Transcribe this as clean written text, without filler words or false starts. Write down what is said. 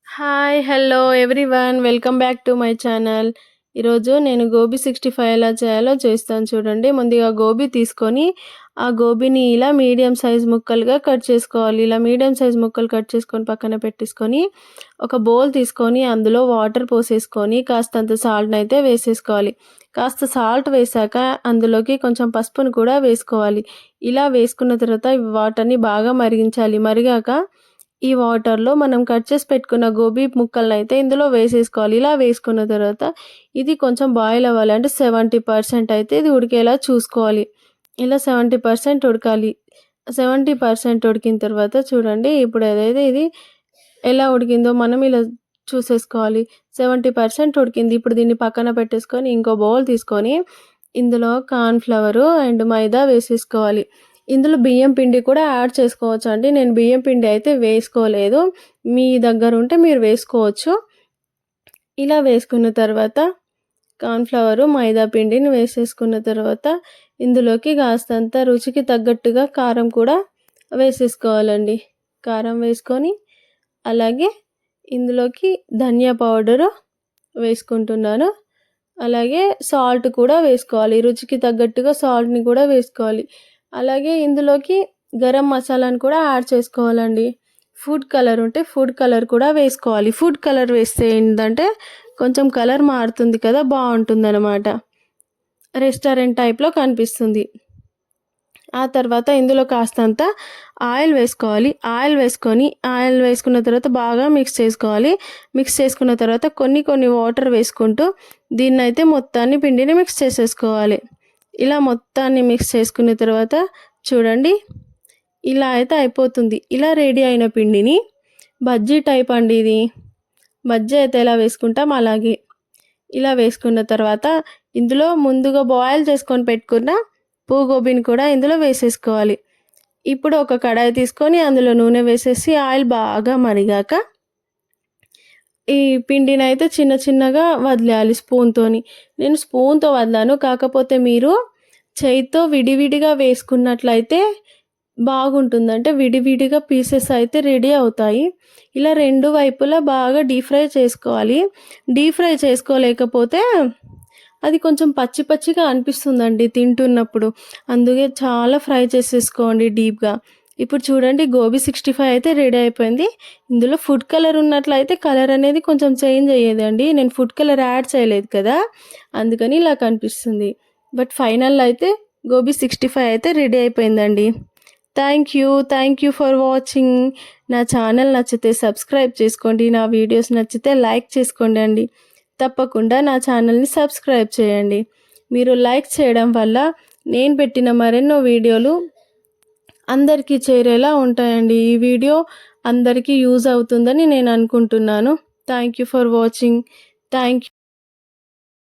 Hi! Hello everyone. Welcome back to my channel. ఈరోజు నేను గోబీ 65 ఎలా చేయాలో చేస్తాను చూడండి. ముందుగా గోబీ తీసుకొని, ఆ గోబీని ఇలా మీడియం సైజ్ ముక్కలుగా కట్ చేసుకోవాలి. ఇలా మీడియం సైజ్ ముక్కలు కట్ చేసుకొని పక్కన పెట్టేసుకొని, ఒక బౌల్ తీసుకొని అందులో వాటర్ పోసేసుకొని కాస్తంత సాల్ట్‌నైతే వేసేసుకోవాలి. కాస్త సాల్ట్ వేశాక అందులోకి కొంచెం పసుపును కూడా వేసుకోవాలి. ఇలా వేసుకున్న తర్వాత వాటర్‌ని బాగా మరిగించాలి. మరిగాక ఈ వాటర్‌లో మనం కట్ చేసి పెట్టుకున్న గోబీ ముక్కలనైతే ఇందులో వేసేసుకోవాలి. ఇలా వేసుకున్న తర్వాత ఇది కొంచెం బాయిల్ అవ్వాలి. అంటే 70% అయితే ఇది ఉడికేలా చూసుకోవాలి. ఇలా 70% ఉడకాలి. 70% ఉడికిన తర్వాత చూడండి, ఇప్పుడు ఏదైతే ఇది ఎలా ఉడికిందో మనం ఇలా చూసేసుకోవాలి. 70% ఉడికింది. ఇప్పుడు దీన్ని పక్కన పెట్టేసుకొని ఇంకో బౌల్ తీసుకొని ఇందులో కార్న్ ఫ్లవరు అండ్ మైదా వేసేసుకోవాలి. ఇందులో బియ్యం పిండి కూడా యాడ్ చేసుకోవచ్చండి. నేను బియ్యం పిండి అయితే వేసుకోలేదు. మీ దగ్గర ఉంటే మీరు వేసుకోవచ్చు. ఇలా వేసుకున్న తర్వాత కార్న్ ఫ్లవరు, మైదా పిండిని వేసేసుకున్న తర్వాత ఇందులోకి కాస్తంత రుచికి తగ్గట్టుగా కారం కూడా వేసేసుకోవాలండి. కారం వేసుకొని అలాగే ఇందులోకి ధనియా పౌడరు వేసుకుంటున్నాను. అలాగే సాల్ట్ కూడా వేసుకోవాలి. రుచికి తగ్గట్టుగా సాల్ట్‌ని కూడా వేసుకోవాలి. అలాగే ఇందులోకి గరం మసాలాను కూడా యాడ్ చేసుకోవాలండి. ఫుడ్ కలర్ ఉంటే ఫుడ్ కలర్ కూడా వేసుకోవాలి. ఫుడ్ కలర్ వేస్తే ఏంటంటే కొంచెం కలర్ మారుతుంది కదా, బాగుంటుందన్నమాట. రెస్టారెంట్ టైప్‌లో కనిపిస్తుంది. ఆ తర్వాత ఇందులో కాస్తంత ఆయిల్ వేసుకోవాలి. ఆయిల్ వేసుకున్న తర్వాత బాగా మిక్స్ చేసుకోవాలి. మిక్స్ చేసుకున్న తర్వాత కొన్ని వాటర్ వేసుకుంటూ దీన్నైతే మొత్తాన్ని పిండిని మిక్స్ చేసేసుకోవాలి. ఇలా మొత్తాన్ని మిక్స్ చేసుకున్న తర్వాత చూడండి, ఇలా అయితే అయిపోతుంది. ఇలా రెడీ అయిన పిండిని బజ్జీ టైప్ అండి ఇది. బజ్జీ అయితే ఎలా వేసుకుంటాం అలాగే ఇలా వేసుకున్న తర్వాత ఇందులో ముందుగా బాయిల్ చేసుకొని పెట్టుకున్న గోబీని కూడా ఇందులో వేసేసుకోవాలి. ఇప్పుడు ఒక కడాయి తీసుకొని అందులో నూనె వేసేసి ఆయిల్ బాగా మరిగాక ఈ పిండిని అయితే చిన్నగా వదిలేయాలి స్పూన్‌తోని. నేను స్పూన్‌తో వదిలాను. కాకపోతే మీరు చేయితో విడివిడిగా వేసుకున్నట్లయితే బాగుంటుంది. అంటే విడివిడిగా పీసెస్ అయితే రెడీ అవుతాయి. ఇలా రెండు వైపులా బాగా డీప్ ఫ్రై చేసుకోవాలి. డీప్ ఫ్రై చేసుకోలేకపోతే అది కొంచెం పచ్చిగా అనిపిస్తుందండి తింటున్నప్పుడు. అందుకే చాలా ఫ్రై చేసేసుకోండి డీప్‌గా. ఇప్పుడు చూడండి, గోబీ 65 అయితే రెడీ అయిపోయింది. ఇందులో ఫుడ్ కలర్ ఉన్నట్లయితే కలర్ అనేది కొంచెం చేంజ్ అయ్యేదండి. నేను ఫుడ్ కలర్ యాడ్ చేయలేదు కదా, అందుకని ఇలా కనిపిస్తుంది. బట్ ఫైనల్ అయితే గోబీ 65 అయితే రెడీ అయిపోయిందండి. Thank you for watching. నా ఛానల్ నచ్చితే సబ్స్క్రైబ్ చేసుకోండి. నా వీడియోస్ నచ్చితే లైక్ చేసుకోండి అండి. తప్పకుండా నా ఛానల్ని సబ్స్క్రైబ్ చేయండి. మీరు లైక్ చేయడం వల్ల నేను పెట్టిన మరెన్నో వీడియోలు అందరికీ చేరేలా ఉంటాయండి. ఈ వీడియో అందరికీ యూజ్ అవుతుందని నేను అనుకుంటున్నాను. Thank you for watching. Thank you.